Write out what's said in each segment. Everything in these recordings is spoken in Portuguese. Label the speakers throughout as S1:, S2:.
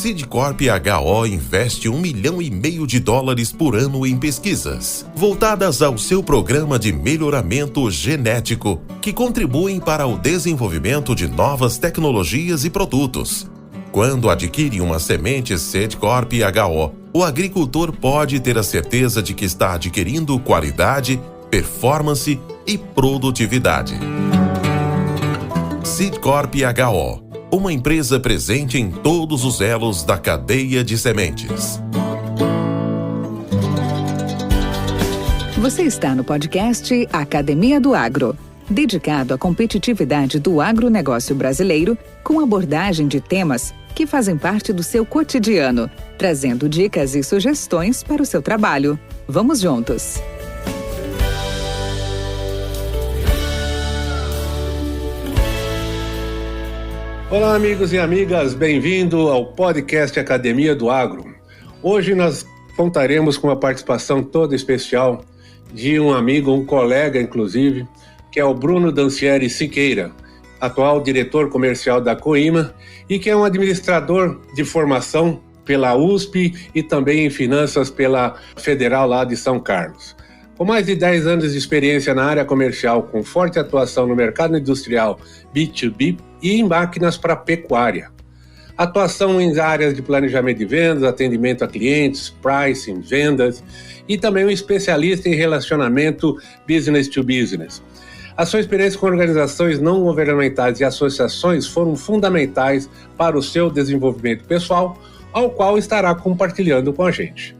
S1: Seedcorp HO investe US$1,5 milhão por ano em pesquisas, voltadas ao seu programa de melhoramento genético, que contribuem para o desenvolvimento de novas tecnologias e produtos. Quando adquire uma semente Seedcorp HO, o agricultor pode ter a certeza de que está adquirindo qualidade, performance e produtividade. Seedcorp HO, uma empresa presente em todos os elos da cadeia de sementes.
S2: Você está no podcast Academia do Agro, dedicado à competitividade do agronegócio brasileiro, com abordagem de temas que fazem parte do seu cotidiano, trazendo dicas e sugestões para o seu trabalho. Vamos juntos!
S3: Olá, amigos e amigas, bem-vindo ao podcast Academia do Agro. Hoje nós contaremos com a participação toda especial de um amigo, um colega inclusive, que é o Bruno Dancieri Siqueira, atual diretor comercial da Coima e que é um administrador de formação pela USP e também em finanças pela Federal lá de São Carlos. Com mais de 10 anos de experiência na área comercial, com forte atuação no mercado industrial B2B e em máquinas para pecuária. Atuação em áreas de planejamento de vendas, atendimento a clientes, pricing, vendas e também um especialista em relacionamento business to business. A sua experiência com organizações não governamentais e associações foram fundamentais para o seu desenvolvimento pessoal, ao qual estará compartilhando com a gente.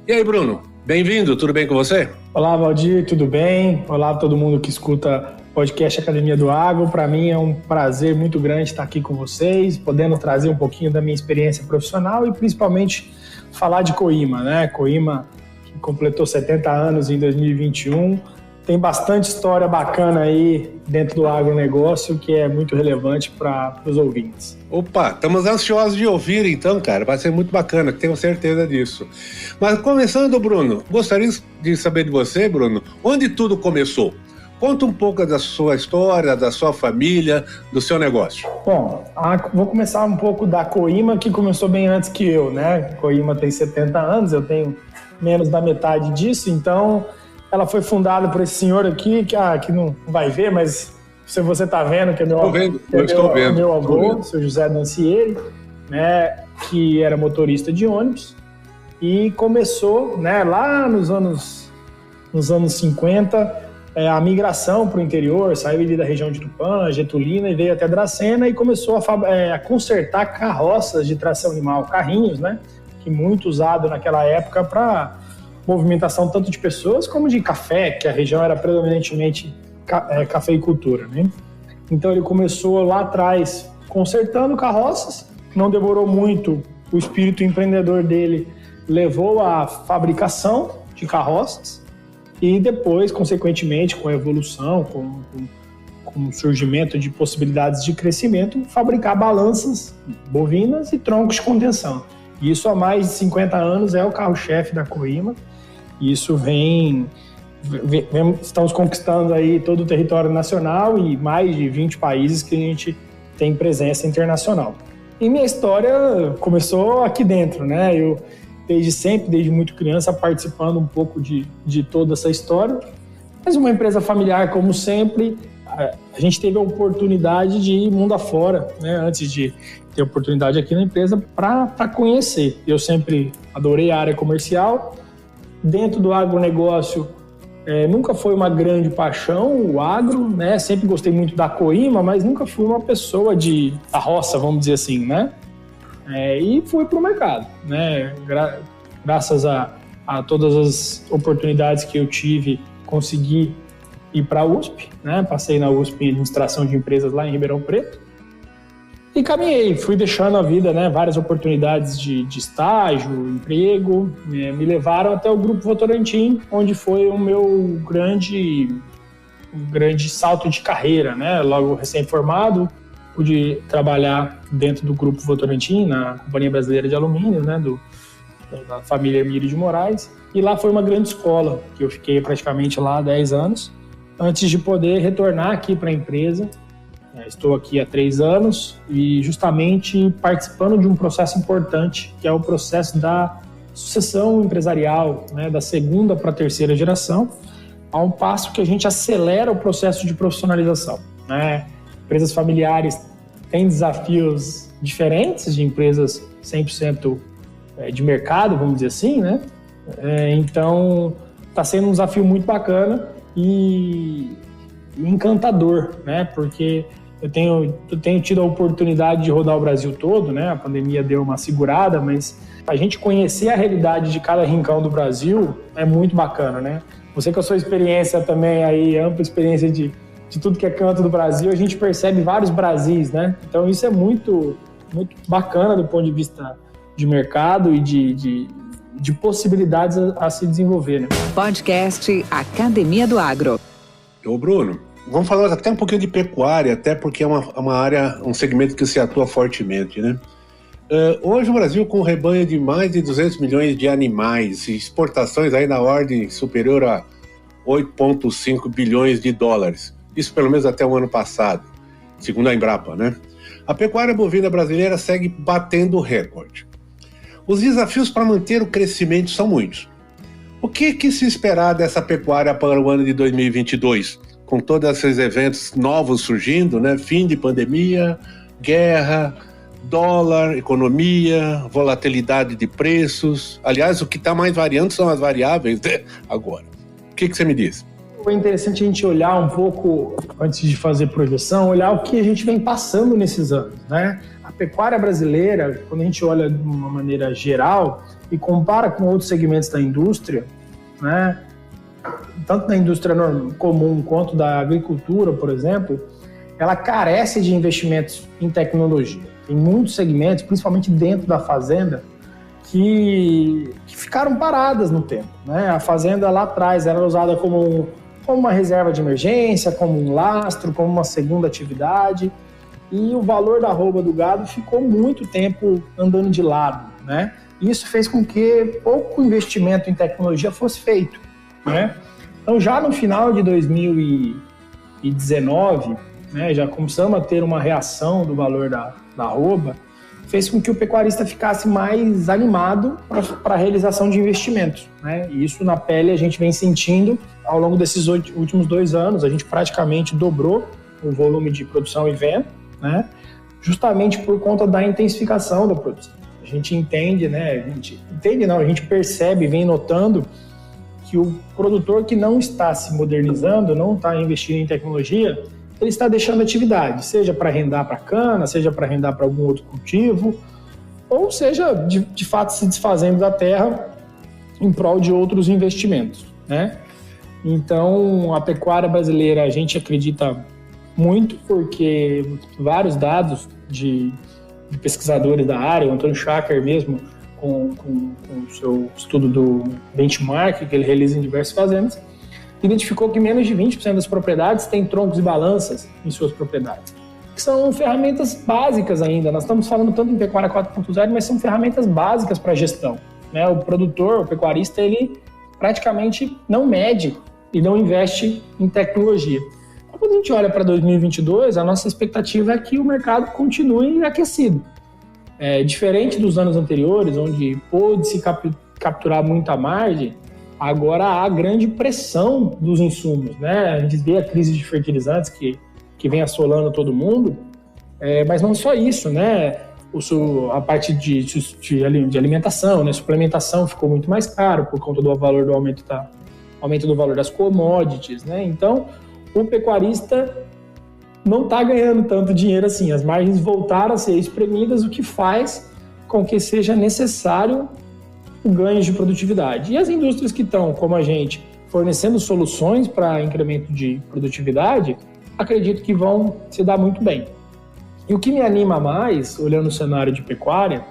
S3: E aí, Bruno? Bem-vindo, tudo bem com você?
S4: Olá, Valdir, tudo bem? Olá a todo mundo que escuta o podcast Academia do Agro. Para mim é um prazer muito grande estar aqui com vocês, podendo trazer um pouquinho da minha experiência profissional e principalmente falar de Coima, né? Coima, que completou 70 anos em 2021, tem bastante história bacana aí dentro do agronegócio que é muito relevante para os ouvintes.
S3: Opa, estamos ansiosos de ouvir então, cara. Vai ser muito bacana, tenho certeza disso. Mas começando, Bruno, gostaria de saber de você, Bruno, onde tudo começou? Conta um pouco da sua história, da sua família, do seu negócio.
S4: Bom, vou começar um pouco da Coima, que começou bem antes que eu, né? Coima tem 70 anos, eu tenho menos da metade disso, então ela foi fundada por esse senhor aqui, que não vai ver, mas se você está vendo, que é meu avô, o seu José Dancieri, né, que era motorista de ônibus, e começou, né, lá nos anos 50, a migração para o interior, saiu ali da região de Tupã, Getulina, e veio até Dracena, e começou a consertar carroças de tração animal, carrinhos, né, que muito usado naquela época para movimentação tanto de pessoas como de café, que a região era predominantemente cafeicultura, né? Então ele começou lá atrás consertando carroças, não demorou muito, o espírito empreendedor dele levou à fabricação de carroças e depois, consequentemente, com a evolução, com o surgimento de possibilidades de crescimento, fabricar balanças bovinas e troncos de contenção. Isso há mais de 50 anos é o carro-chefe da Coima. Isso estamos conquistando aí todo o território nacional e mais de 20 países que a gente tem presença internacional. E minha história começou aqui dentro, né? Eu, desde muito criança, participando um pouco de toda essa história. Mas uma empresa familiar, como sempre, a gente teve a oportunidade de ir mundo afora, né? Antes de ter oportunidade aqui na empresa para conhecer. Eu sempre adorei a área comercial. Dentro do agronegócio, nunca foi uma grande paixão o agro, né? Sempre gostei muito da Coima, mas nunca fui uma pessoa da roça, vamos dizer assim, né? E fui para o mercado, né? Graças a todas as oportunidades que eu tive, consegui ir para a USP, né? Passei na USP em administração de empresas lá em Ribeirão Preto. E caminhei, fui deixando a vida, né? Várias oportunidades de estágio, emprego, me levaram até o Grupo Votorantim, onde foi o meu grande salto de carreira, né? Logo recém-formado, pude trabalhar dentro do Grupo Votorantim, na Companhia Brasileira de Alumínio, né? Da família Hermílio de Moraes. E lá foi uma grande escola, que eu fiquei praticamente lá há 10 anos, antes de poder retornar aqui para a empresa Estou aqui há 3 anos e justamente participando de um processo importante, que é o processo da sucessão empresarial, né, da segunda para a terceira geração, a um passo que a gente acelera o processo de profissionalização, né? Empresas familiares têm desafios diferentes de empresas 100% de mercado, vamos dizer assim, né? Então, está sendo um desafio muito bacana e encantador, né? Porque eu tenho tido a oportunidade de rodar o Brasil todo, né? A pandemia deu uma segurada, mas a gente conhecer a realidade de cada rincão do Brasil é muito bacana, né? Você com a sua experiência também aí, ampla experiência de tudo que é canto do Brasil, a gente percebe vários Brasis, né? Então isso é muito, muito bacana do ponto de vista de mercado e de possibilidades a se desenvolver, né?
S2: Podcast Academia do Agro.
S3: Ô Bruno, vamos falar até um pouquinho de pecuária, até porque é uma área, um segmento que se atua fortemente, né? Hoje o Brasil com um rebanho de mais de 200 milhões de animais e exportações aí na ordem superior a 8,5 bilhões de dólares. Isso pelo menos até o ano passado, segundo a Embrapa, né? A pecuária bovina brasileira segue batendo recorde. Os desafios para manter o crescimento são muitos. O que se esperar dessa pecuária para o ano de 2022? Com todos esses eventos novos surgindo, né? Fim de pandemia, guerra, dólar, economia, volatilidade de preços. Aliás, o que está mais variando são as variáveis, né? Agora. O que você me diz?
S4: É interessante a gente olhar um pouco, antes de fazer projeção, olhar o que a gente vem passando nesses anos, né? A pecuária brasileira, quando a gente olha de uma maneira geral e compara com outros segmentos da indústria, né? Tanto da indústria comum quanto da agricultura, por exemplo, ela carece de investimentos em tecnologia. Tem muitos segmentos, principalmente dentro da fazenda, que ficaram paradas no tempo, né? A fazenda lá atrás era usada como uma reserva de emergência, como um lastro, como uma segunda atividade, e o valor da arroba do gado ficou muito tempo andando de lado, né? Isso fez com que pouco investimento em tecnologia fosse feito, né? Então, já no final de 2019, né, já começamos a ter uma reação do valor da arroba, fez com que o pecuarista ficasse mais animado para a realização de investimentos, né? E isso na pele a gente vem sentindo ao longo desses últimos 2 anos. A gente praticamente dobrou o volume de produção e venda, né? Justamente por conta da intensificação da produção. A gente entende, né? A gente percebe, vem notando que o produtor que não está se modernizando, não está investindo em tecnologia, ele está deixando atividade, seja para arrendar para cana, seja para arrendar para algum outro cultivo, ou seja, de fato se desfazendo da terra em prol de outros investimentos, né? Então, a pecuária brasileira, a gente acredita muito, porque vários dados de pesquisadores da área, o Antônio Schacker mesmo, com o seu estudo do benchmark, que ele realiza em diversas fazendas, identificou que menos de 20% das propriedades têm troncos e balanças em suas propriedades, que são ferramentas básicas ainda. Nós estamos falando tanto em pecuária 4.0, mas são ferramentas básicas para a gestão, né? O produtor, o pecuarista, ele praticamente não mede e não investe em tecnologia. Então, quando a gente olha para 2022, a nossa expectativa é que o mercado continue aquecido. Diferente dos anos anteriores, onde pôde-se capturar muita margem, agora há grande pressão dos insumos, né? A gente vê a crise de fertilizantes que vem assolando todo mundo, mas não só isso, né? A parte de alimentação, né? Suplementação ficou muito mais caro por conta do valor do aumento do valor das commodities, né? Então, o pecuarista não está ganhando tanto dinheiro assim. As margens voltaram a ser espremidas, o que faz com que seja necessário o ganho de produtividade. E as indústrias que estão, como a gente, fornecendo soluções para incremento de produtividade, acredito que vão se dar muito bem. E o que me anima mais, olhando o cenário de pecuária,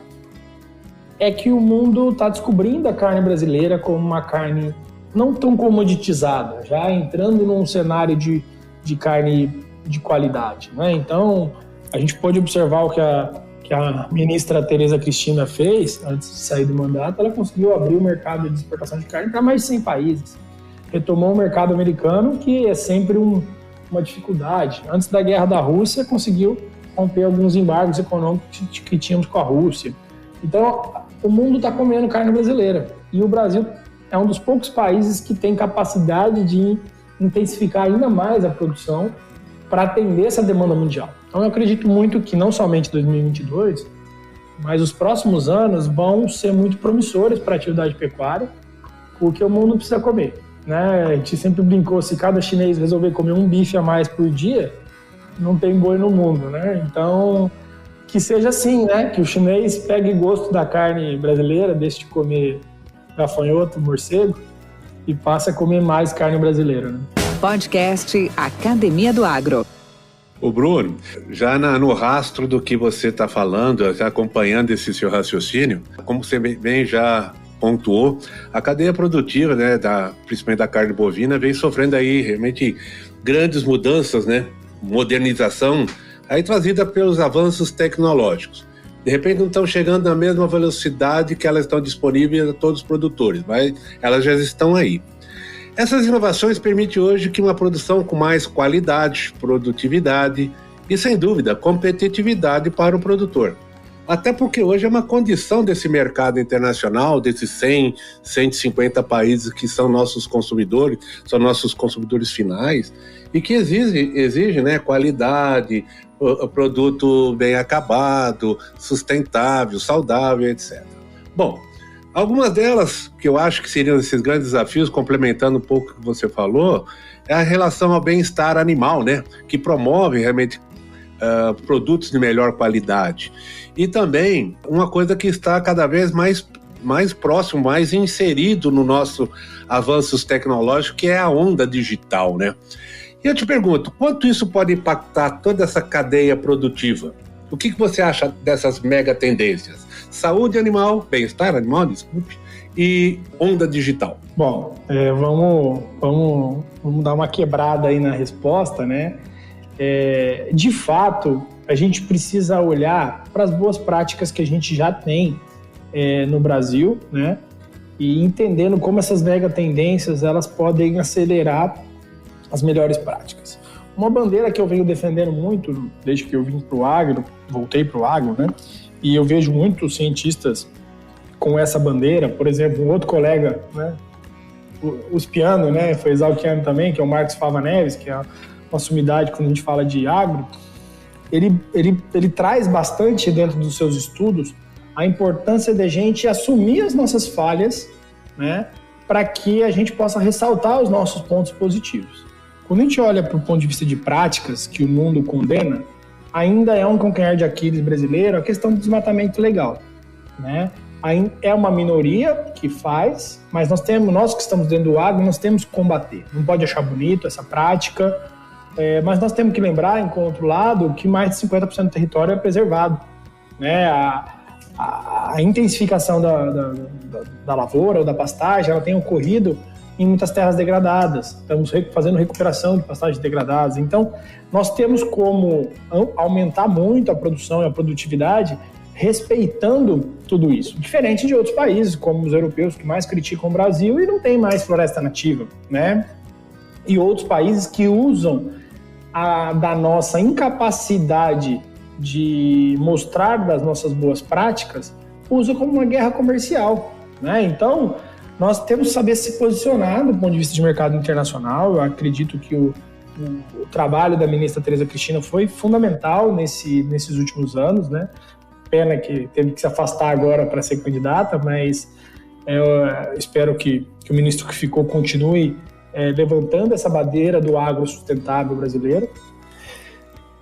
S4: é que o mundo está descobrindo a carne brasileira como uma carne não tão comoditizada, já entrando num cenário de carne de qualidade, né? Então, a gente pode observar o que a ministra Tereza Cristina fez antes de sair do mandato. Ela conseguiu abrir o mercado de exportação de carne para mais de 100 países. Retomou o mercado americano, que é sempre um uma dificuldade. Antes da guerra da Rússia, conseguiu romper alguns embargos econômicos que tínhamos com a Rússia. Então, o mundo está comendo carne brasileira. E o Brasil é um dos poucos países que tem capacidade de intensificar ainda mais a produção para atender essa demanda mundial. Então, eu acredito muito que não somente 2022, mas os próximos anos vão ser muito promissores para a atividade pecuária, porque o mundo precisa comer, né? A gente sempre brincou, se cada chinês resolver comer um bife a mais por dia, não tem boi no mundo, né? Então, que seja assim, né? Que o chinês pegue gosto da carne brasileira, deixe de comer gafanhoto, morcego, e passe a comer mais carne brasileira, né?
S2: Podcast Academia do Agro.
S3: O Bruno, já no rastro do que você está falando, já acompanhando esse seu raciocínio, como você bem já pontuou, a cadeia produtiva, né, principalmente da carne bovina, vem sofrendo aí realmente grandes mudanças, né, modernização, aí trazida pelos avanços tecnológicos. De repente não estão chegando na mesma velocidade que elas estão disponíveis a todos os produtores, mas elas já estão aí. Essas inovações permitem hoje que uma produção com mais qualidade, produtividade e, sem dúvida, competitividade para o produtor. Até porque hoje é uma condição desse mercado internacional, desses 100, 150 países que são nossos consumidores finais, e que exige, né, qualidade, produto bem acabado, sustentável, saudável, etc. Bom, algumas delas, que eu acho que seriam esses grandes desafios, complementando um pouco o que você falou, é a relação ao bem-estar animal, né? Que promove realmente produtos de melhor qualidade. E também uma coisa que está cada vez mais próximo, mais inserido no nosso avanços tecnológicos, que é a onda digital, né? E eu te pergunto, quanto isso pode impactar toda essa cadeia produtiva? O que você acha dessas mega tendências? Saúde animal, bem-estar animal, desculpe, e onda digital.
S4: Bom, vamos dar uma quebrada aí na resposta, né? De fato, a gente precisa olhar para as boas práticas que a gente já tem no Brasil, né? E entendendo como essas mega tendências elas podem acelerar as melhores práticas. Uma bandeira que eu venho defendendo muito desde que eu vim para o agro, voltei para o agro, né? E eu vejo muitos cientistas com essa bandeira. Por exemplo, um outro colega, né, o USPiano, né, foi exalquiano também, que é o Marcos Fava Neves, que é a nossa umidade quando a gente fala de agro. Ele traz bastante dentro dos seus estudos a importância de a gente assumir as nossas falhas, né, para que a gente possa ressaltar os nossos pontos positivos. Quando a gente olha para o ponto de vista de práticas que o mundo condena, ainda é um calcanhar de Aquiles brasileiro a questão do desmatamento legal, né? É uma minoria que faz, mas nós que estamos dentro do agro, nós temos que combater. Não pode achar bonito essa prática, mas nós temos que lembrar, em outro lado, que mais de 50% do território é preservado, né? A intensificação da lavoura ou da pastagem, ela tem ocorrido em muitas terras degradadas. Estamos fazendo recuperação de pastagens degradadas. Então, nós temos como aumentar muito a produção e a produtividade respeitando tudo isso. Diferente de outros países, como os europeus, que mais criticam o Brasil e não tem mais floresta nativa, né? E outros países que usam da nossa incapacidade de mostrar das nossas boas práticas, usam como uma guerra comercial, né? Então, nós temos que saber se posicionar do ponto de vista de mercado internacional. Eu acredito que o trabalho da ministra Tereza Cristina foi fundamental nesses últimos anos, né? Pena que teve que se afastar agora para ser candidata, mas eu espero que o ministro que ficou continue levantando essa bandeira do agro sustentável brasileiro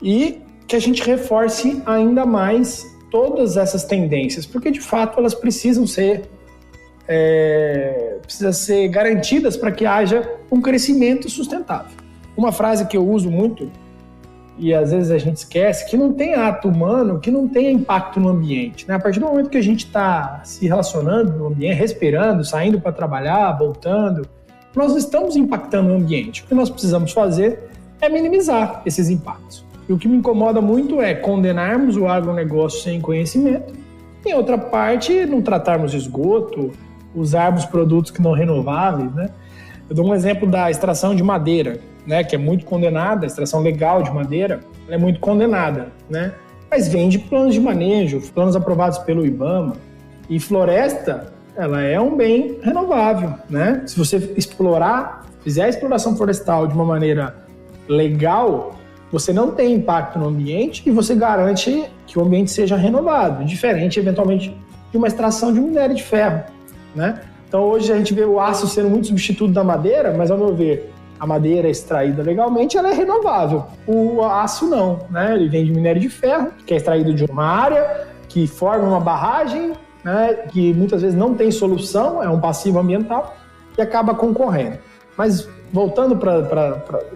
S4: e que a gente reforce ainda mais todas essas tendências, porque de fato elas precisam ser garantidas para que haja um crescimento sustentável. Uma frase que eu uso muito, e às vezes a gente esquece, que não tem ato humano que não tenha impacto no ambiente, né? A partir do momento que a gente está se relacionando no ambiente, respirando, saindo para trabalhar, voltando, nós estamos impactando o ambiente. O que nós precisamos fazer é minimizar esses impactos. E o que me incomoda muito é condenarmos o agronegócio sem conhecimento, e em outra parte, não tratarmos esgoto, usarmos produtos que não renováveis, né? Eu dou um exemplo da extração de madeira. né, que é muito condenada, a extração legal de madeira, ela é muito condenada, né? Mas vem de planos de manejo, planos aprovados pelo IBAMA. E floresta, ela é um bem renovável, né? Se você fizer a exploração florestal de uma maneira legal, você não tem impacto no ambiente e você garante que o ambiente seja renovado, diferente, eventualmente, de uma extração de minério de ferro, né? Então, hoje a gente vê o aço sendo muito substituto da madeira, mas, ao meu ver, a madeira extraída legalmente, ela é renovável. O aço não, né? Ele vem de minério de ferro, que é extraído de uma área, que forma uma barragem, né? Que muitas vezes não tem solução, é um passivo ambiental, e acaba concorrendo. Mas, voltando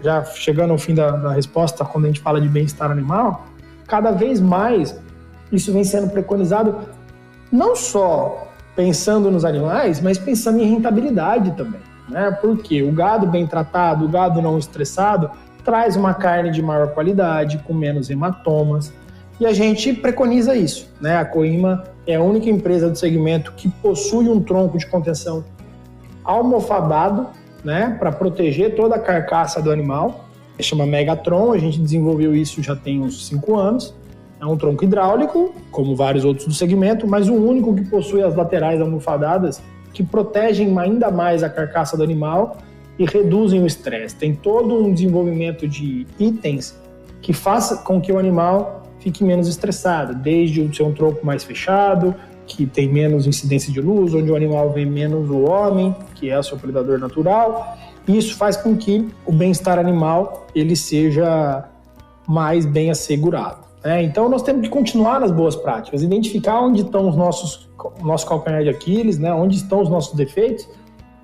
S4: já chegando ao fim da resposta, quando a gente fala de bem-estar animal, cada vez mais isso vem sendo preconizado, não só pensando nos animais, mas pensando em rentabilidade também, né? Porque o gado bem tratado, o gado não estressado, traz uma carne de maior qualidade, com menos hematomas, e a gente preconiza isso, né? A Coima é a única empresa do segmento que possui um tronco de contenção almofadado, né, para proteger toda a carcaça do animal. Chama Megatron, a gente desenvolveu isso já tem uns 5 anos. É um tronco hidráulico, como vários outros do segmento, mas o único que possui as laterais almofadadas que protegem ainda mais a carcaça do animal e reduzem o estresse. Tem todo um desenvolvimento de itens que faça com que o animal fique menos estressado, desde o ser um tronco mais fechado, que tem menos incidência de luz, onde o animal vê menos o homem, que é o seu predador natural. Isso faz com que o bem-estar animal ele seja mais bem assegurado. Então, nós temos que continuar nas boas práticas, identificar onde estão o nosso calcanhar de Aquiles, né? Onde estão os nossos defeitos,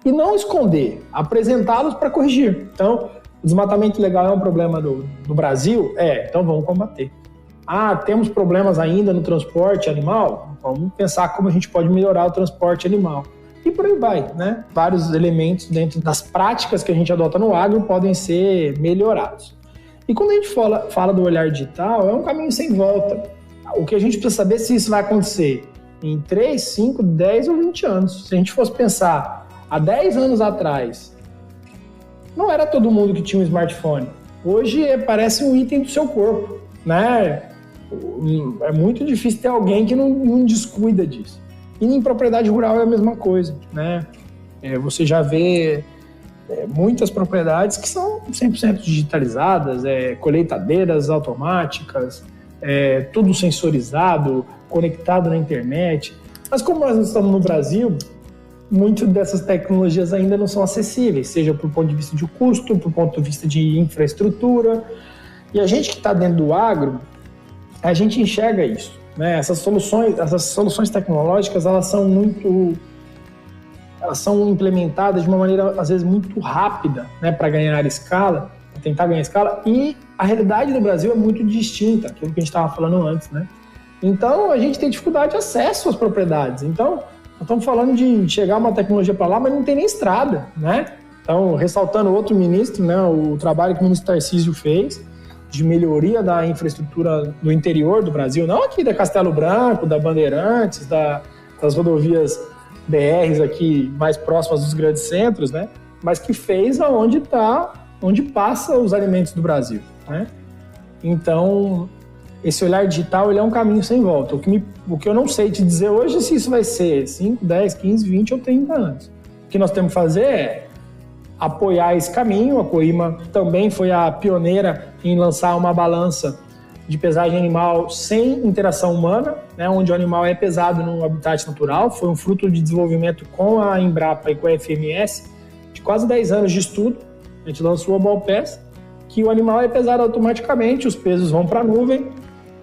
S4: e não esconder, apresentá-los para corrigir. Então, o desmatamento ilegal é um problema do Brasil? Então vamos combater. Temos problemas ainda no transporte animal? Vamos pensar como a gente pode melhorar o transporte animal. E por aí vai, né? Vários elementos dentro das práticas que a gente adota no agro podem ser melhorados. E quando a gente fala do olhar digital, é um caminho sem volta. O que a gente precisa saber é se isso vai acontecer em 3, 5, 10 ou 20 anos. Se a gente fosse pensar há 10 anos atrás, não era todo mundo que tinha um smartphone. Hoje parece um item do seu corpo, né? É muito difícil ter alguém que não descuida disso. E em propriedade rural é a mesma coisa, né? Você já vê muitas propriedades que são 100% digitalizadas, colheitadeiras automáticas, tudo sensorizado, conectado na internet. Mas como nós estamos no Brasil, muitas dessas tecnologias ainda não são acessíveis, seja por ponto de vista de custo, por ponto de vista de infraestrutura. E a gente que está dentro do agro, a gente enxerga isso, né? Essas soluções tecnológicas, elas são implementadas de uma maneira, às vezes, muito rápida, né, para ganhar escala, para tentar ganhar escala, e a realidade do Brasil é muito distinta, aquilo que a gente estava falando antes, né? Então, a gente tem dificuldade de acesso às propriedades. Então, nós estamos falando de chegar uma tecnologia para lá, mas não tem nem estrada, né? Então, ressaltando outro ministro, né, o trabalho que o ministro Tarcísio fez de melhoria da infraestrutura do interior do Brasil, não aqui da Castelo Branco, da Bandeirantes, das rodovias BRs aqui mais próximas dos grandes centros, né? Mas que fez onde passa os alimentos do Brasil, né? Então, esse olhar digital, ele é um caminho sem volta. O que eu não sei te dizer hoje é se isso vai ser 5, 10, 15, 20 ou 30 anos. O que nós temos que fazer é apoiar esse caminho. A Coima também foi a pioneira em lançar uma balança de pesagem animal sem interação humana, né, onde o animal é pesado no habitat natural. Foi um fruto de desenvolvimento com a Embrapa e com a FMS, de quase 10 anos de estudo. A gente lançou a Ballpass, que o animal é pesado automaticamente, os pesos vão para a nuvem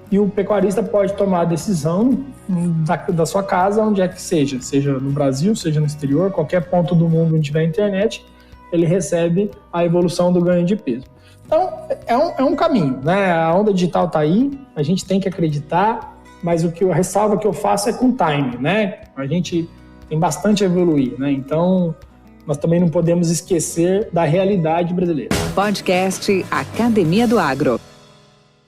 S4: e o pecuarista pode tomar a decisão da sua casa, onde é que seja no Brasil, seja no exterior, qualquer ponto do mundo onde tiver internet, ele recebe a evolução do ganho de peso. Então, é um caminho, né? A onda digital está aí, a gente tem que acreditar, mas a ressalva que eu faço é com time, né? A gente tem bastante a evoluir, né? Então, nós também não podemos esquecer da realidade brasileira.
S2: Podcast Academia do Agro.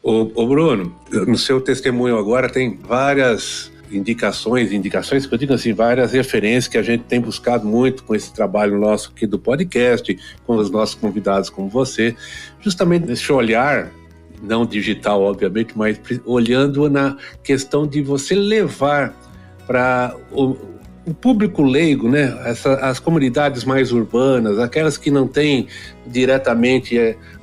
S3: Ô Bruno, no seu testemunho agora tem várias indicações que eu digo assim, várias referências que a gente tem buscado muito com esse trabalho nosso aqui do podcast, com os nossos convidados como você, justamente esse olhar, não digital obviamente, mas olhando na questão de você levar para o público leigo, né? As comunidades mais urbanas, aquelas que não têm diretamente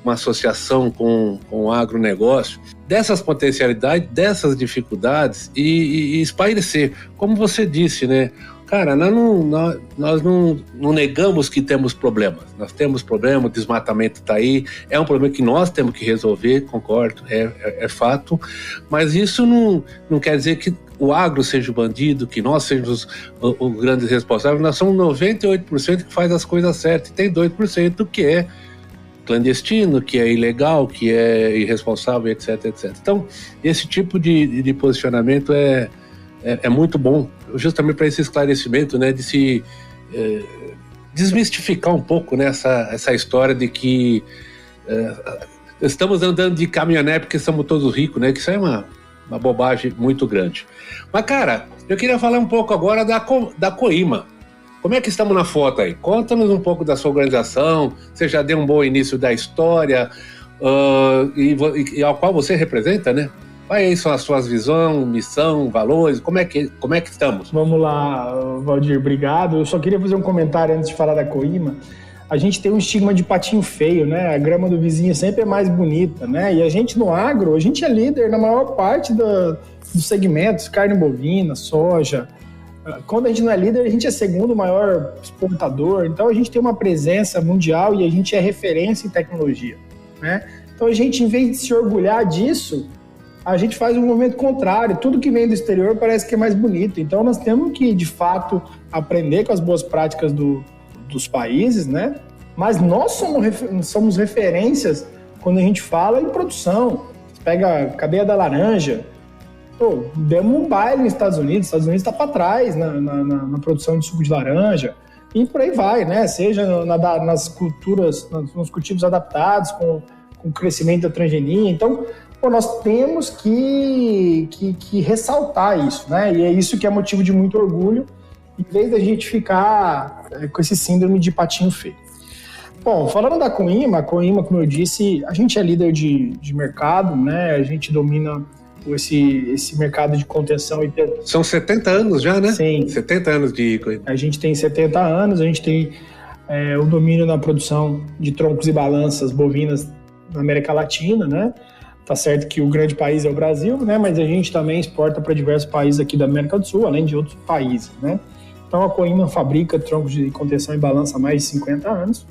S3: uma associação com o agronegócio, dessas potencialidades, dessas dificuldades e espairecer. Como você disse, né? Cara, nós não negamos que temos problemas. Nós temos problema, o desmatamento está aí, é um problema que nós temos que resolver, concordo, é fato, mas isso não quer dizer que o agro seja o bandido, que nós sejamos os grandes responsáveis. Nós somos 98% que faz as coisas certas, e tem 2% que é clandestino, que é ilegal, que é irresponsável, etc, etc. Então, esse tipo de posicionamento é muito bom, justamente para esse esclarecimento, né, de se desmistificar um pouco, né, essa história de que estamos andando de caminhonete porque somos todos ricos, né, que isso é uma bobagem muito grande. Mas, cara, eu queria falar um pouco agora da Coima. Como é que estamos na foto aí? Conta-nos um pouco da sua organização, você já deu um bom início da história, e ao qual você representa, né? Quais são as suas visões, missão, valores, como é que estamos?
S4: Vamos lá, Valdir, obrigado. Eu só queria fazer um comentário antes de falar da Coima. A gente tem um estigma de patinho feio, né? A grama do vizinho sempre é mais bonita, né? E a gente no agro, a gente é líder na maior parte dos segmentos, carne bovina, soja. Quando a gente não é líder, a gente é segundo maior exportador. Então a gente tem uma presença mundial e a gente é referência em tecnologia, né? Então a gente, em vez de se orgulhar disso, a gente faz um movimento contrário. Tudo que vem do exterior parece que é mais bonito. Então nós temos que, de fato, aprender com as boas práticas dos países, né? Mas nós somos referências quando a gente fala em produção. Você pega a cadeia da laranja. Pô, demos um baile nos Estados Unidos. Os Estados Unidos está para trás na produção de suco de laranja. E por aí vai, né? Seja nas culturas, nos cultivos adaptados, com o crescimento da transgenia. Então, pô, nós temos que ressaltar isso, né? E é isso que é motivo de muito orgulho, em vez da gente ficar com esse síndrome de patinho feio. Bom, falando da Coima, como eu disse, a gente é líder de mercado, né? A gente domina esse mercado de contenção.
S3: São 70 anos já, né?
S4: Sim.
S3: 70 anos de Coima.
S4: A gente tem 70 anos, a gente tem o domínio na produção de troncos e balanças bovinas na América Latina, né? Tá certo que o grande país é o Brasil, né? Mas a gente também exporta para diversos países aqui da América do Sul, além de outros países, né? Então a Coima fabrica troncos de contenção e balança há mais de 50 anos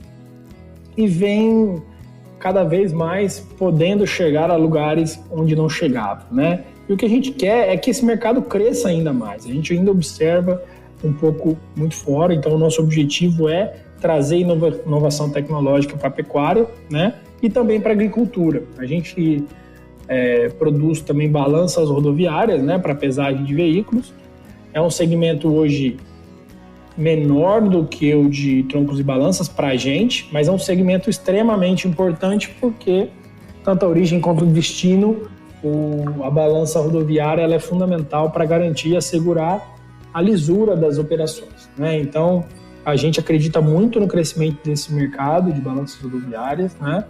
S4: e vem cada vez mais podendo chegar a lugares onde não chegava, né? E o que a gente quer é que esse mercado cresça ainda mais. A gente ainda observa um pouco muito fora, então o nosso objetivo é trazer inovação tecnológica para a pecuária, né? E também para a agricultura. A gente produz também balanças rodoviárias, né, para pesagem de veículos. É um segmento hoje menor do que o de troncos e balanças para a gente, mas é um segmento extremamente importante porque tanto a origem quanto o destino, a balança rodoviária ela é fundamental para garantir e assegurar a lisura das operações, né? Então, a gente acredita muito no crescimento desse mercado de balanças rodoviárias, né?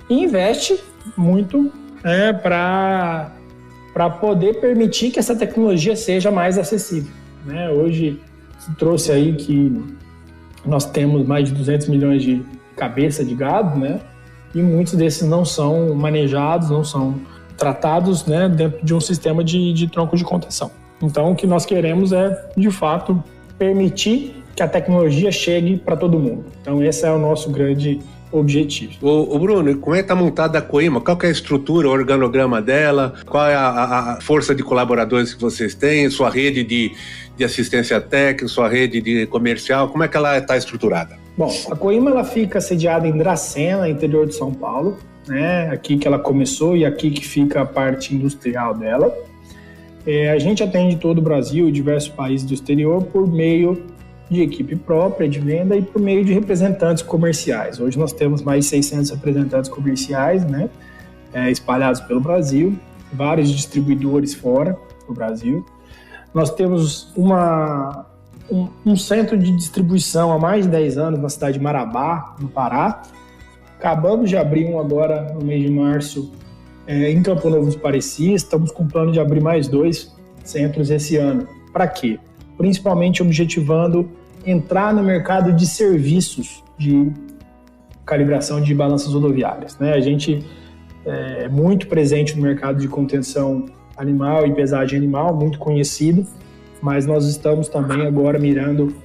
S4: E investe muito para poder permitir que essa tecnologia seja mais acessível, né? Hoje se trouxe aí que nós temos mais de 200 milhões de cabeças de gado, né? E muitos desses não são manejados, não são tratados, né, dentro de um sistema de tronco de contenção. Então, o que nós queremos é, de fato, permitir que a tecnologia chegue para todo mundo. Então, esse é o nosso grande objetivo.
S3: O Bruno, como é que está montada a Coima? Qual que é a estrutura, o organograma dela? Qual é a força de colaboradores que vocês têm? Sua rede de assistência técnica, sua rede de comercial? Como é que ela está estruturada?
S4: Bom, a Coima ela fica sediada em Dracena, interior de São Paulo, né? Aqui que ela começou e aqui que fica a parte industrial dela. A gente atende todo o Brasil e diversos países do exterior por meio de equipe própria de venda e por meio de representantes comerciais. Hoje nós temos mais de 600 representantes comerciais, né, espalhados pelo Brasil, vários distribuidores fora do Brasil. Nós temos um centro de distribuição há mais de 10 anos na cidade de Marabá, no Pará. Acabamos de abrir um agora no mês de março em Campo Novo do Parecis. Estamos com plano de abrir mais 2 centros esse ano. Para quê? Principalmente objetivando entrar no mercado de serviços de calibração de balanças rodoviárias, né? A gente é muito presente no mercado de contenção animal e pesagem animal, muito conhecido, mas nós estamos também agora mirando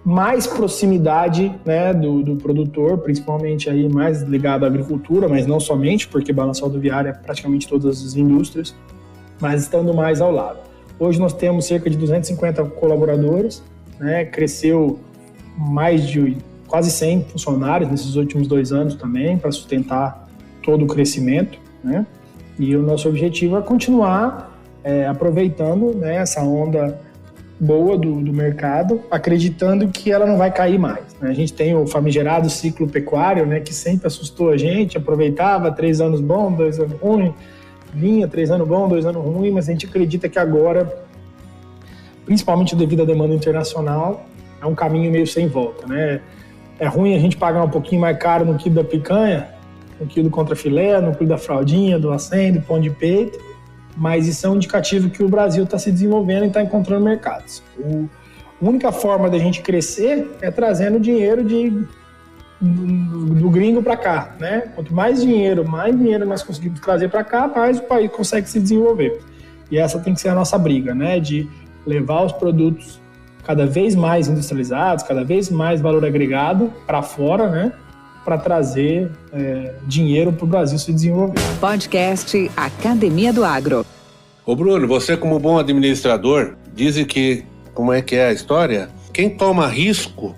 S4: mais proximidade, né, do produtor, principalmente aí mais ligado à agricultura, mas não somente, porque balança rodoviária é praticamente todas as indústrias, mas estando mais ao lado. Hoje nós temos cerca de 250 colaboradores, né, cresceu mais de quase 100 funcionários nesses últimos 2 anos também, para sustentar todo o crescimento, né? E o nosso objetivo é continuar aproveitando, né, essa onda boa do mercado, acreditando que ela não vai cair mais, né? A gente tem o famigerado ciclo pecuário, né, que sempre assustou a gente, aproveitava 3 anos bom, 2 anos ruim, vinha 3 anos bom, 2 anos ruim, mas a gente acredita que agora, principalmente devido à demanda internacional, é um caminho meio sem volta, né? É ruim a gente pagar um pouquinho mais caro no quilo da picanha, no quilo do contrafilé, no quilo da fraldinha, do acém, do pão de peito, mas isso é um indicativo que o Brasil está se desenvolvendo e está encontrando mercados. A única forma da gente crescer é trazendo dinheiro do gringo para cá, né? Quanto mais dinheiro nós conseguimos trazer para cá, mais o país consegue se desenvolver. E essa tem que ser a nossa briga, né? De levar os produtos cada vez mais industrializados, cada vez mais valor agregado para fora, né? Para trazer dinheiro para o Brasil se desenvolver.
S2: Podcast Academia do Agro.
S3: Ô Bruno, você como bom administrador, dizem que, como é que é a história? Quem toma risco,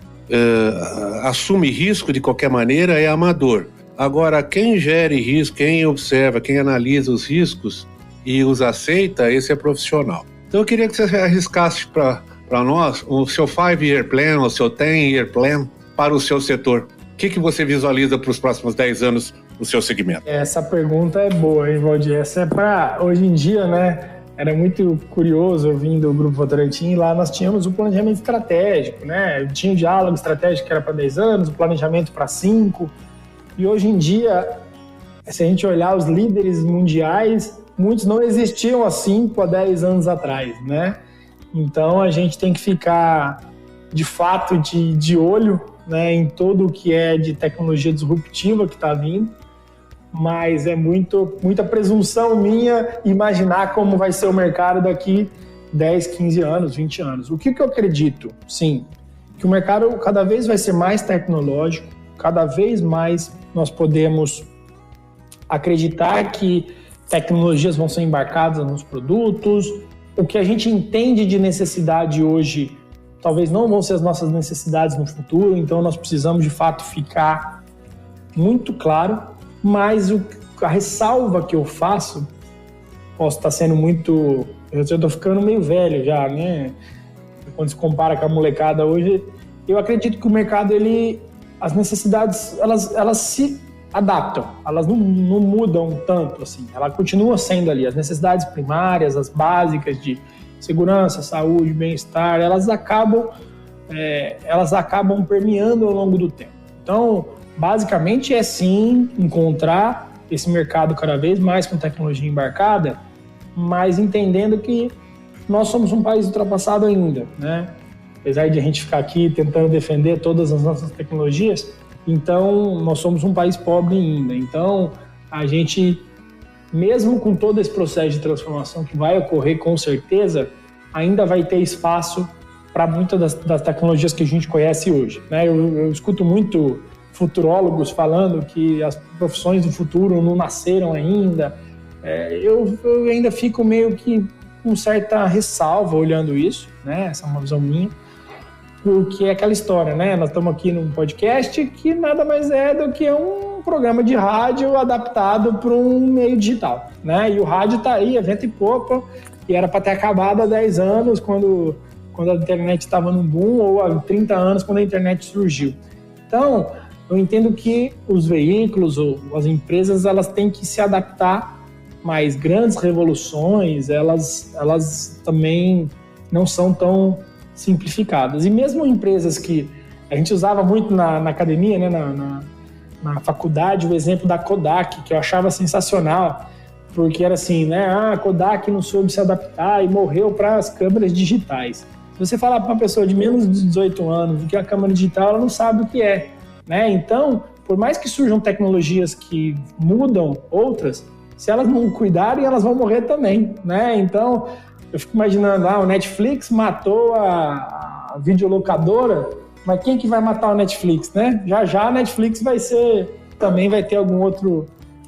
S3: assume risco de qualquer maneira é amador. Agora, quem gere risco, quem observa, quem analisa os riscos e os aceita, esse é profissional. Então eu queria que você arriscasse para nós o seu 5-year plan, o seu 10-year plan para o seu setor. O que você visualiza para os próximos 10 anos no seu segmento?
S4: Essa pergunta é boa, hein, Valdir? Essa é para hoje em dia, né? Era muito curioso eu vim do Grupo Votorantim, lá nós tínhamos o planejamento estratégico, né? Tinha o diálogo estratégico que era para 10 anos, o planejamento para 5. E hoje em dia, se a gente olhar os líderes mundiais, muitos não existiam há 5 a 10 anos atrás, né? Então a gente tem que ficar, de fato, de olho, né, em tudo o que é de tecnologia disruptiva que está vindo, mas é muita presunção minha imaginar como vai ser o mercado daqui 10, 15 anos, 20 anos. O que eu acredito? Sim, que o mercado cada vez vai ser mais tecnológico, cada vez mais nós podemos acreditar que tecnologias vão ser embarcadas nos produtos. O que a gente entende de necessidade hoje talvez não vão ser as nossas necessidades no futuro, então nós precisamos de fato ficar muito claro, mas a ressalva que eu faço, posso estar sendo muito... Eu estou ficando meio velho já, né? Quando se compara com a molecada hoje, eu acredito que o mercado, as necessidades, elas se adaptam, elas não mudam tanto, assim, ela continua sendo ali, as necessidades primárias, as básicas de segurança, saúde, bem-estar, elas acabam permeando ao longo do tempo. Então, basicamente é sim encontrar esse mercado cada vez mais com tecnologia embarcada, mas entendendo que nós somos um país ultrapassado ainda, né? Apesar de a gente ficar aqui tentando defender todas as nossas tecnologias, então nós somos um país pobre ainda. Então, a gente, mesmo com todo esse processo de transformação que vai ocorrer com certeza, ainda vai ter espaço para muitas das tecnologias que a gente conhece hoje, né? Eu escuto muito futurólogos falando que as profissões do futuro não nasceram ainda. Eu ainda fico meio que com certa ressalva olhando isso, né? Essa é uma visão minha, porque é aquela história, né? Nós estamos aqui num podcast que nada mais é do que um programa de rádio adaptado para um meio digital, né? E o rádio está aí, é vento e popa, e era para ter acabado há 10 anos, quando a internet estava num boom, ou há 30 anos, quando a internet surgiu. Então, eu entendo que os veículos ou as empresas, elas têm que se adaptar, mas grandes revoluções, elas também não são tão simplificadas. E mesmo empresas que a gente usava muito na academia, né, na faculdade, o exemplo da Kodak, que eu achava sensacional, porque era assim, né, a Kodak não soube se adaptar e morreu para as câmeras digitais. Se você falar para uma pessoa de menos de 18 anos o que é a câmera digital, ela não sabe o que é, né? Então, por mais que surjam tecnologias que mudam outras, se elas não cuidarem, elas vão morrer também, né? Então, eu fico imaginando, o Netflix matou a videolocadora, mas quem que vai matar o Netflix, né? Já a Netflix também vai ter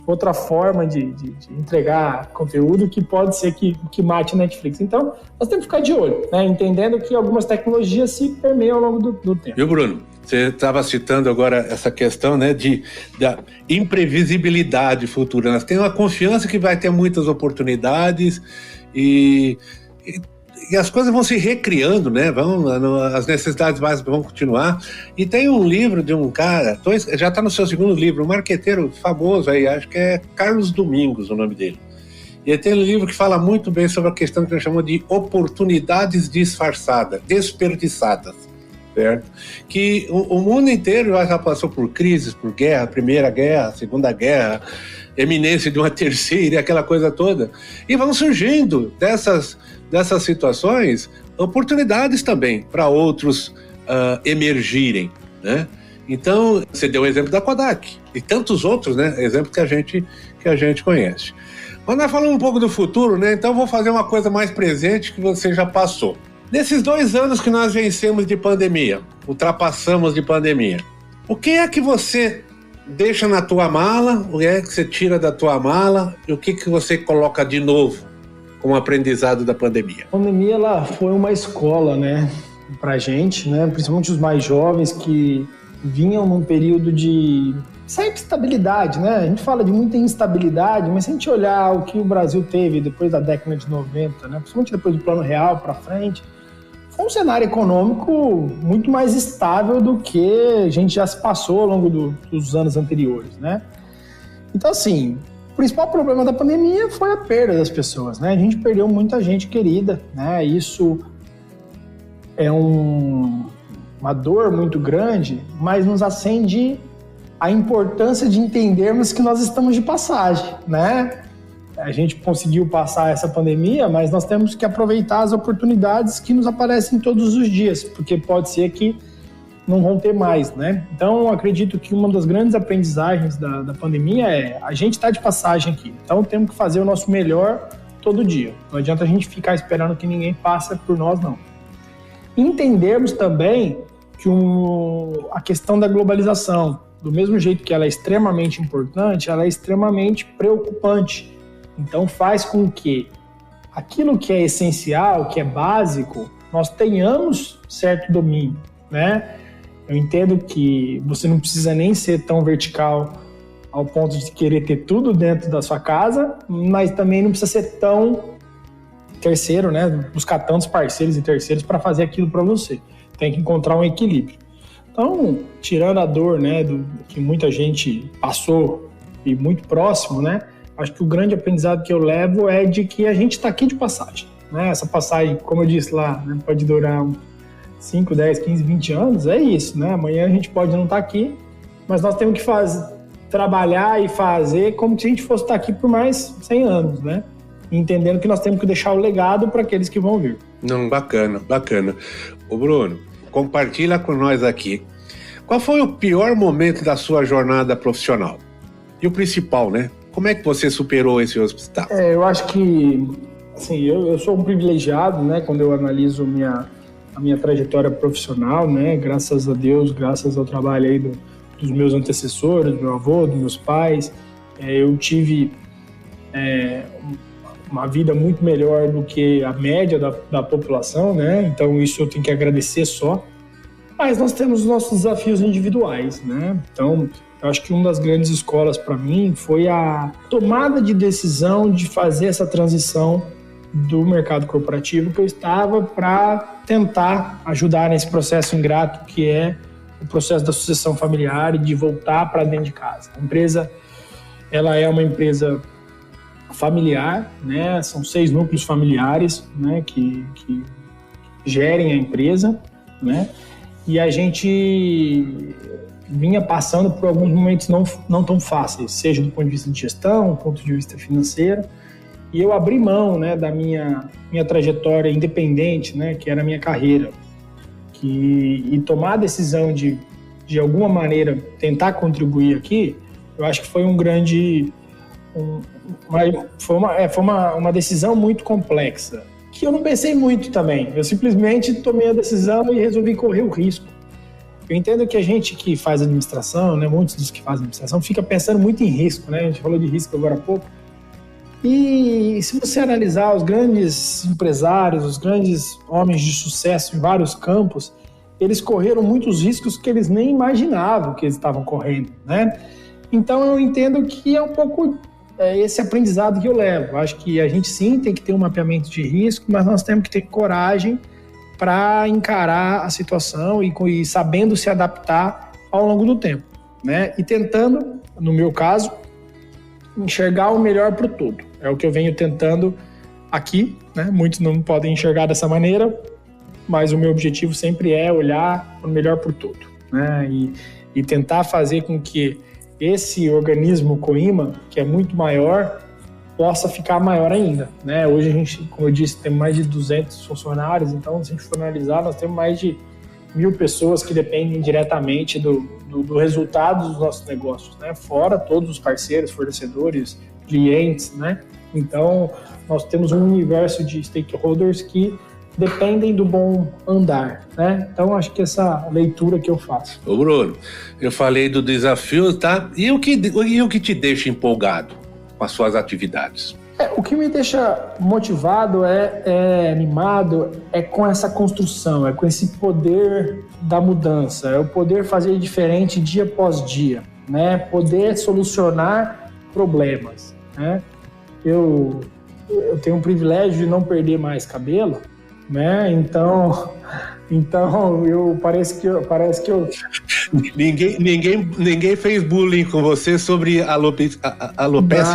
S4: outra forma de entregar conteúdo que pode ser que mate a Netflix. Então, nós temos que ficar de olho, né? Entendendo que algumas tecnologias se permeiam ao longo do tempo.
S3: Viu, Bruno? Você estava citando agora essa questão, né, da imprevisibilidade futura. Nós temos uma confiança que vai ter muitas oportunidades e as coisas vão se recriando, né? As necessidades básicas vão continuar. E tem um livro de um cara, já está no seu segundo livro, um marqueteiro famoso aí, acho que é Carlos Domingos o nome dele. E ele tem um livro que fala muito bem sobre a questão que nós chamamos de oportunidades disfarçadas, desperdiçadas, certo? Que o mundo inteiro já passou por crises, por guerra, Primeira Guerra, Segunda Guerra, eminência de uma terceira e aquela coisa toda. E vão surgindo dessas situações oportunidades também para outros emergirem, né? Então, você deu o exemplo da Kodak e tantos outros, né? Exemplos que a gente conhece. Mas nós falamos um pouco do futuro, né? Então vou fazer uma coisa mais presente que você já passou. Nesses 2 anos que nós vencemos de pandemia, ultrapassamos de pandemia, o que é que você deixa na tua mala, o que é que você tira da tua mala e o que você coloca de novo com o aprendizado da pandemia?
S4: A pandemia, ela foi uma escola, né, pra gente, né, principalmente os mais jovens que vinham num período de sempre estabilidade, né? A gente fala de muita instabilidade, mas se a gente olhar o que o Brasil teve depois da década de 90, né, principalmente depois do Plano Real para frente, foi um cenário econômico muito mais estável do que a gente já se passou ao longo dos anos anteriores, né? Então, assim, o principal problema da pandemia foi a perda das pessoas, né? A gente perdeu muita gente querida, né? Isso é uma dor muito grande, mas nos acende a importância de entendermos que nós estamos de passagem, né? A gente conseguiu passar essa pandemia, mas nós temos que aproveitar as oportunidades que nos aparecem todos os dias, porque pode ser que não vão ter mais, né? Então, acredito que uma das grandes aprendizagens da pandemia é a gente está de passagem aqui, então temos que fazer o nosso melhor todo dia. Não adianta a gente ficar esperando que ninguém passe por nós, não. Entendermos também que a questão da globalização, do mesmo jeito que ela é extremamente importante, ela é extremamente preocupante. Então faz com que aquilo que é essencial, que é básico, nós tenhamos certo domínio, né? Eu entendo que você não precisa nem ser tão vertical ao ponto de querer ter tudo dentro da sua casa, mas também não precisa ser tão terceiro, né? Buscar tantos parceiros e terceiros para fazer aquilo para você. Tem que encontrar um equilíbrio. Então, tirando a dor, né, que muita gente passou e muito próximo, né? Acho que o grande aprendizado que eu levo é de que a gente está aqui de passagem, né? Essa passagem, como eu disse lá, né, pode durar 5, 10, 15, 20 anos, é isso, né? Amanhã a gente pode não estar aqui, mas nós temos que trabalhar e fazer como se a gente fosse estar aqui por mais 100 anos, né? Entendendo que nós temos que deixar o legado para aqueles que vão vir.
S3: Não, bacana. Ô Bruno, compartilha com nós aqui. Qual foi o pior momento da sua jornada profissional? E o principal, né? Como é que você superou esse obstáculo?
S4: Eu acho que, assim, eu sou um privilegiado, né? Quando eu analiso a minha trajetória profissional, né? Graças a Deus, graças ao trabalho aí dos meus antecessores, do meu avô, dos meus pais, eu tive uma vida muito melhor do que a média da população, né? Então isso eu tenho que agradecer só. Mas nós temos nossos desafios individuais, né? Então, eu acho que uma das grandes escolas para mim foi a tomada de decisão de fazer essa transição do mercado corporativo que eu estava para tentar ajudar nesse processo ingrato que é o processo da sucessão familiar e de voltar para dentro de casa. A empresa, ela é uma empresa familiar, né? São 6 núcleos familiares, né? Que gerem a empresa, né? E a gente vinha passando por alguns momentos não tão fáceis, seja do ponto de vista de gestão, do ponto de vista financeiro. E eu abri mão, né, da minha trajetória independente, né, que era a minha carreira. E tomar a decisão de alguma maneira, tentar contribuir aqui, eu acho que foi uma decisão muito complexa, que eu não pensei muito também. Eu simplesmente tomei a decisão e resolvi correr o risco. Eu entendo que a gente que faz administração, né, muitos dos que fazem administração, fica pensando muito em risco, né? A gente falou de risco agora há pouco. E se você analisar os grandes empresários, os grandes homens de sucesso em vários campos, eles correram muitos riscos que eles nem imaginavam que eles estavam correndo, né? Então eu entendo que é um pouco esse aprendizado que eu levo. Acho que a gente sim tem que ter um mapeamento de risco, mas nós temos que ter coragem para encarar a situação e sabendo se adaptar ao longo do tempo, né? E tentando, no meu caso, enxergar o melhor para o todo. É o que eu venho tentando aqui, né? Muitos não podem enxergar dessa maneira, mas o meu objetivo sempre é olhar o melhor para o todo, né? E tentar fazer com que esse organismo Coima, que é muito maior, possa ficar maior ainda, né? Hoje a gente, como eu disse, tem mais de 200 funcionários, então se a gente for analisar, nós temos mais de 1.000 pessoas que dependem diretamente do resultado dos nossos negócios, né? Fora todos os parceiros, fornecedores, clientes, né? Então, nós temos um universo de stakeholders que dependem do bom andar, né? Então, acho que essa leitura que eu faço.
S3: Ô Bruno, eu falei do desafio, tá? E o que te deixa empolgado com as suas atividades?
S4: O que me deixa motivado, animado, é com essa construção, é com esse poder da mudança, é o poder fazer diferente dia após dia, né? Poder solucionar problemas, né? Eu tenho o privilégio de não perder mais cabelo, né? Então parece que eu ninguém fez bullying com você sobre alopecia,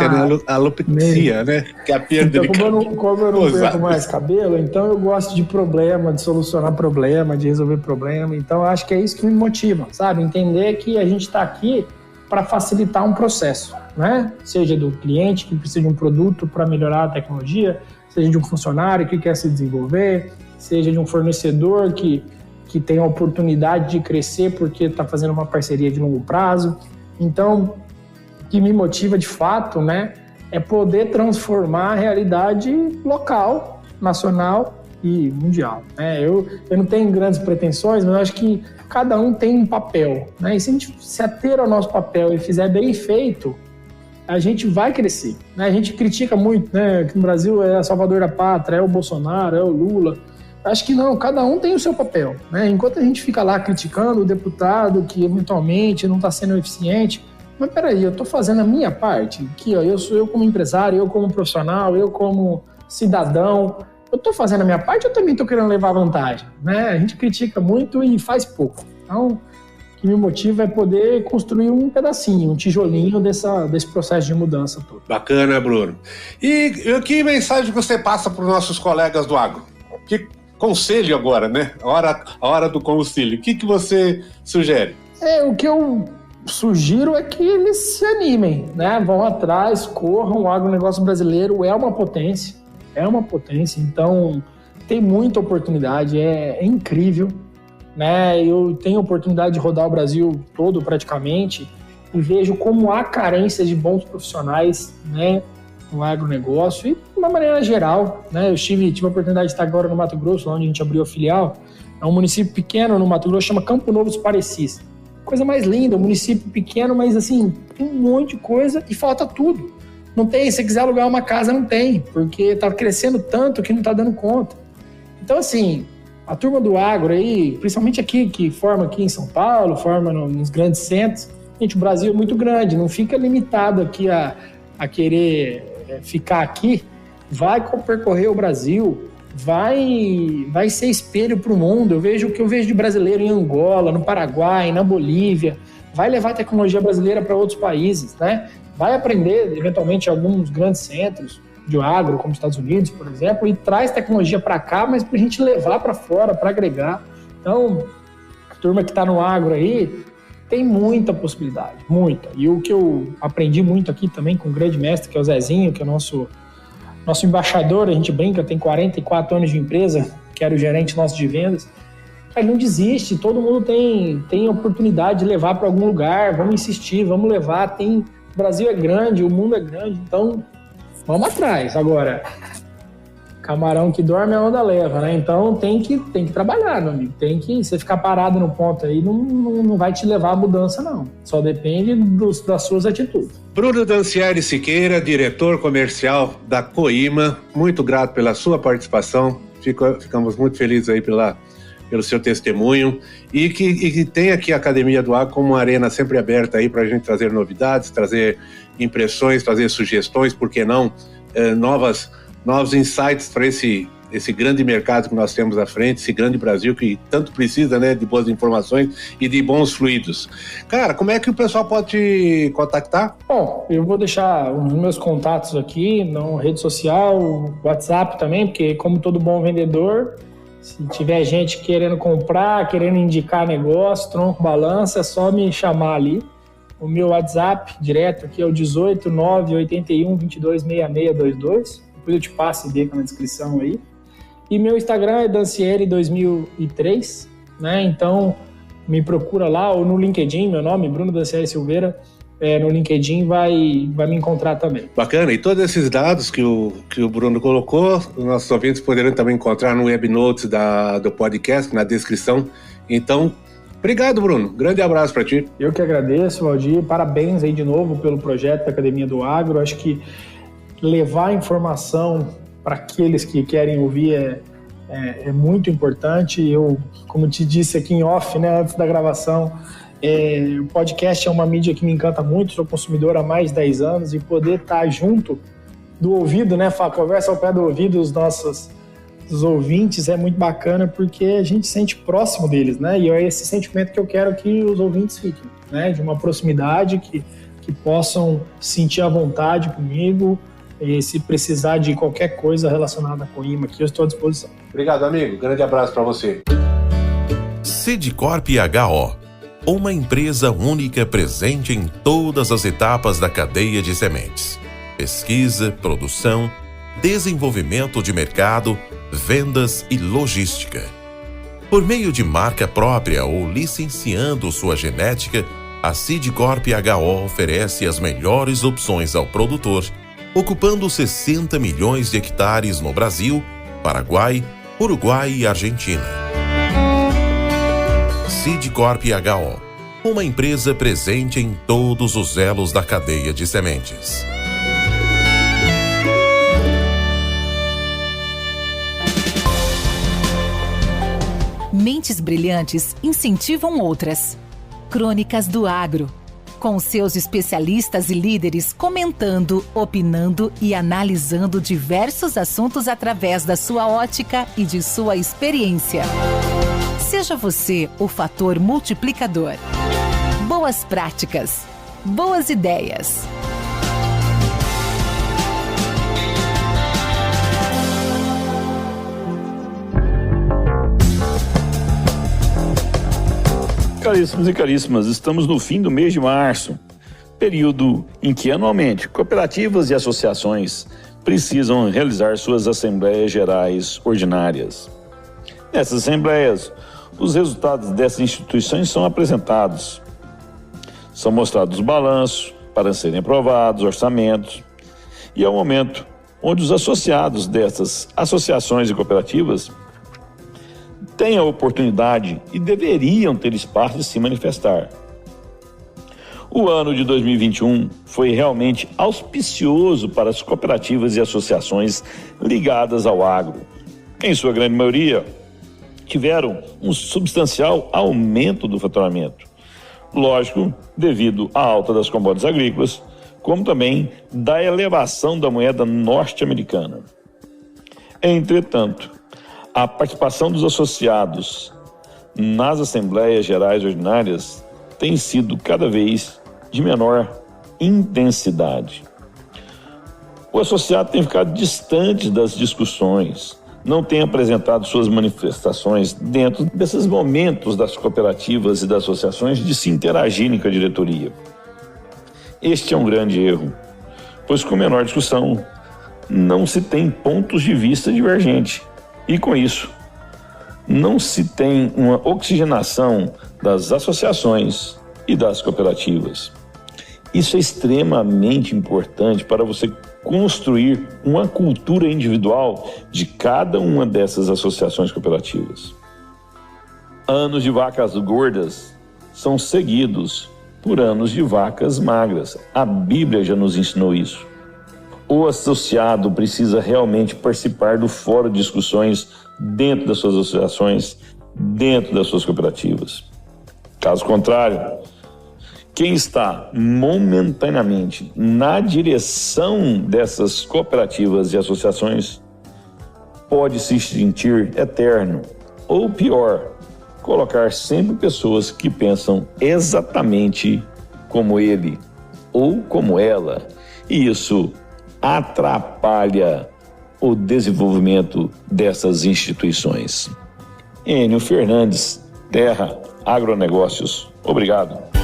S4: né? Alopecia, né? Que é a perda de cabelo. Como eu não perco mais cabelo, então eu gosto de problema, de solucionar problema, de resolver problema. Então eu acho que é isso que me motiva, sabe? Entender que a gente está aqui para facilitar um processo, né? Seja do cliente que precisa de um produto para melhorar a tecnologia, seja de um funcionário que quer se desenvolver, seja de um fornecedor que tem a oportunidade de crescer porque está fazendo uma parceria de longo prazo. Então, o que me motiva de fato, né, é poder transformar a realidade local, nacional e mundial, né? Eu não tenho grandes pretensões, mas eu acho que cada um tem um papel, né? E se a gente se ater ao nosso papel e fizer bem feito, a gente vai crescer, né? A gente critica muito, né, que no Brasil é a salvador da pátria, é o Bolsonaro, é o Lula. Acho que não, cada um tem o seu papel, né? Enquanto a gente fica lá criticando o deputado que eventualmente não está sendo eficiente, mas peraí, eu estou fazendo a minha parte, aqui, ó, eu como empresário, eu como profissional, eu como cidadão, eu estou fazendo a minha parte, eu também estou querendo levar vantagem, né? A gente critica muito e faz pouco. Então, o que me motiva é poder construir um pedacinho, um tijolinho desse processo de mudança todo.
S3: Bacana, Bruno. E que mensagem você passa para os nossos colegas do agro? Que conselho agora, né? A hora do conselho. O que você sugere?
S4: O que eu sugiro é que eles se animem, né? Vão atrás, corram. O agronegócio brasileiro é uma potência. Então tem muita oportunidade, é incrível, né? Eu tenho a oportunidade de rodar o Brasil todo praticamente e vejo como há carência de bons profissionais, né, no agronegócio e de uma maneira geral, né? Eu tive a oportunidade de estar agora no Mato Grosso, onde a gente abriu a filial. É um município pequeno no Mato Grosso, chama Campo Novo dos Parecis. Coisa mais linda, um município pequeno, mas assim, tem um monte de coisa e falta tudo. Não tem, se quiser alugar uma casa, não tem, porque está crescendo tanto que não está dando conta. Então, assim, a turma do agro aí, principalmente aqui, que forma aqui em São Paulo, forma nos grandes centros, gente, o Brasil é muito grande, não fica limitado aqui a querer ficar aqui, vai percorrer o Brasil, vai ser espelho para o mundo. Eu vejo o que eu vejo de brasileiro em Angola, no Paraguai, na Bolívia, vai levar a tecnologia brasileira para outros países, né? Vai aprender, eventualmente, alguns grandes centros de agro, como os Estados Unidos, por exemplo, e traz tecnologia para cá, mas para a gente levar para fora, para agregar. Então, a turma que está no agro aí tem muita possibilidade, muita. E o que eu aprendi muito aqui também com o grande mestre, que é o Zezinho, que é o nosso embaixador, a gente brinca, tem 44 anos de empresa, que era o gerente nosso de vendas. Cara, não desiste, todo mundo tem oportunidade de levar para algum lugar, vamos insistir, vamos levar. O Brasil é grande, o mundo é grande, então vamos atrás. Agora, camarão que dorme a onda leva, né? Então tem que trabalhar, meu amigo. Você ficar parado no ponto aí não vai te levar à mudança, não. Só depende das suas atitudes.
S3: Bruno Dancieri Siqueira, diretor comercial da Coima, muito grato pela sua participação. Ficamos muito felizes aí pelo seu testemunho e que tem aqui a Academia do Agro como uma arena sempre aberta aí para a gente trazer novidades, trazer impressões, trazer sugestões, por que não, novos insights para esse grande mercado que nós temos à frente, esse grande Brasil que tanto precisa, né, de boas informações e de bons fluidos. Cara, como é que o pessoal pode te contactar?
S4: Bom, eu vou deixar os meus contatos aqui na rede social, WhatsApp também, porque como todo bom vendedor, se tiver gente querendo comprar, querendo indicar negócio, tronco, balança, é só me chamar ali. O meu WhatsApp direto aqui é o 18 981 22 6622. Depois eu te passo e deixo na descrição aí. E meu Instagram é Dancieri2003, né? Então me procura lá ou no LinkedIn, meu nome, Bruno Dancieri Silveira. No LinkedIn vai me encontrar também.
S3: Bacana, e todos esses dados que o Bruno colocou, os nossos ouvintes poderão também encontrar no web notes do podcast, na descrição. Então, obrigado, Bruno. Grande abraço para ti.
S4: Eu que agradeço, Valdir. Parabéns aí de novo pelo projeto da Academia do Agro. Acho que levar informação para aqueles que querem ouvir é muito importante. Eu, como te disse aqui em off, né, antes da gravação, o podcast é uma mídia que me encanta muito, sou consumidor há mais de 10 anos e poder estar junto do ouvido, né, conversa ao pé do ouvido dos nossos ouvintes é muito bacana porque a gente se sente próximo deles, né, e é esse sentimento que eu quero que os ouvintes fiquem, né, de uma proximidade, que possam sentir à vontade comigo e se precisar de qualquer coisa relacionada à Coima aqui, eu estou à disposição.
S3: Obrigado, amigo, grande abraço para você.
S1: Sidcorp HO, uma empresa única presente em todas as etapas da cadeia de sementes: pesquisa, produção, desenvolvimento de mercado, vendas e logística. Por meio de marca própria ou licenciando sua genética, a Sidcorp HO oferece as melhores opções ao produtor, ocupando 60 milhões de hectares no Brasil, Paraguai, Uruguai e Argentina. Sidcorp HO, uma empresa presente em todos os elos da cadeia de sementes.
S5: Mentes brilhantes incentivam outras. Crônicas do Agro, com seus especialistas e líderes comentando, opinando e analisando diversos assuntos através da sua ótica e de sua experiência. Seja você o fator multiplicador. Boas práticas, boas ideias.
S6: Caríssimos e caríssimas, estamos no fim do mês de março, período em que anualmente cooperativas e associações precisam realizar suas assembleias gerais ordinárias. Nessas assembleias, os resultados dessas instituições são apresentados. São mostrados balanços para serem aprovados, orçamentos, e é o momento onde os associados dessas associações e cooperativas têm a oportunidade e deveriam ter espaço de se manifestar. O ano de 2021 foi realmente auspicioso para as cooperativas e associações ligadas ao agro. Em sua grande maioria, tiveram um substancial aumento do faturamento. Lógico, devido à alta das commodities agrícolas, como também da elevação da moeda norte-americana. Entretanto, a participação dos associados nas Assembleias Gerais Ordinárias tem sido cada vez de menor intensidade. O associado tem ficado distante das discussões, não tem apresentado suas manifestações dentro desses momentos das cooperativas e das associações de se interagirem com a diretoria. Este é um grande erro, pois com menor discussão não se tem pontos de vista divergentes e, com isso, não se tem uma oxigenação das associações e das cooperativas. Isso é extremamente importante para você construir uma cultura individual de cada uma dessas associações cooperativas. Anos de vacas gordas são seguidos por anos de vacas magras. A Bíblia já nos ensinou isso. O associado precisa realmente participar do fórum de discussões dentro das suas associações, dentro das suas cooperativas. Caso contrário, quem está momentaneamente na direção dessas cooperativas e associações pode se sentir eterno, ou pior, colocar sempre pessoas que pensam exatamente como ele ou como ela, e isso atrapalha o desenvolvimento dessas instituições. Enio Fernandes, Terra Agronegócios. Obrigado.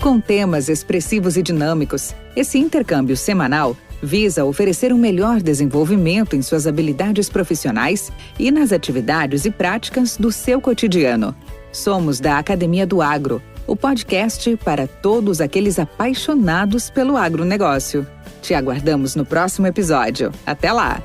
S2: Com temas expressivos e dinâmicos, esse intercâmbio semanal visa oferecer um melhor desenvolvimento em suas habilidades profissionais e nas atividades e práticas do seu cotidiano. Somos da Academia do Agro, o podcast para todos aqueles apaixonados pelo agronegócio. Te aguardamos no próximo episódio. Até lá!